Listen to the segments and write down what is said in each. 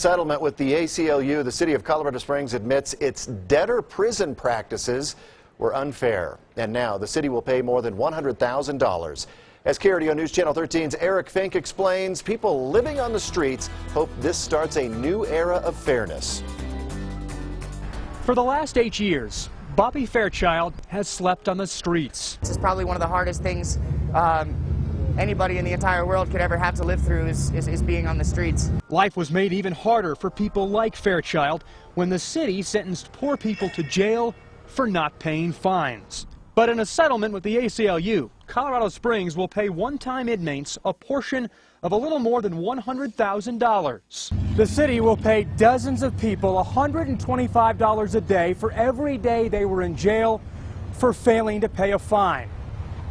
settlement with the ACLU, the city of Colorado Springs admits its debtor prison practices were unfair. And now the city will pay more than $100,000. As KRDO News Channel 13's Eric Fink explains, people living on the streets hope this starts a new era of fairness. For the last 8 years, Bobby Fairchild has slept on the streets. This is probably one of the hardest things anybody in the entire world could ever have to live through is being on the streets. Life was made even harder for people like Fairchild when the city sentenced poor people to jail for not paying fines. But in a settlement with the ACLU, Colorado Springs will pay one-time inmates a portion of a little more than $100,000. The city will pay dozens of people $125 a day for every day they were in jail for failing to pay a fine.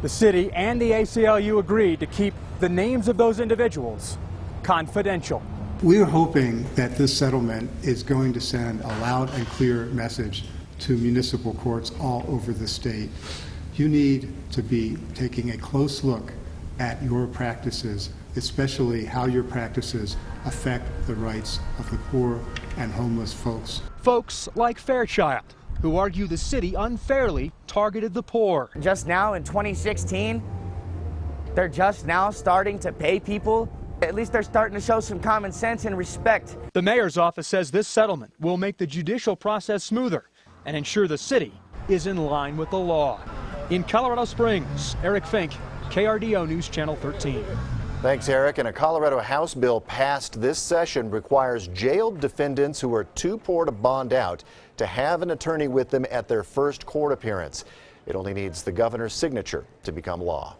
The city and the ACLU agreed to keep the names of those individuals confidential. We are hoping that this settlement is going to send a loud and clear message to municipal courts all over the state. You need to be taking a close look at your practices, especially how your practices affect the rights of the poor and homeless folks. Folks like Fairchild, who argue the city unfairly targeted the poor. Just now in 2016, they're just now starting to pay people. At least they're starting to show some common sense and respect. The mayor's office says this settlement will make the judicial process smoother and ensure the city is in line with the law. In Colorado Springs, Eric Fink, KRDO News Channel 13. Thanks, Eric. And a Colorado House bill passed this session requires jailed defendants who are too poor to bond out to have an attorney with them at their first court appearance. It only needs the governor's signature to become law.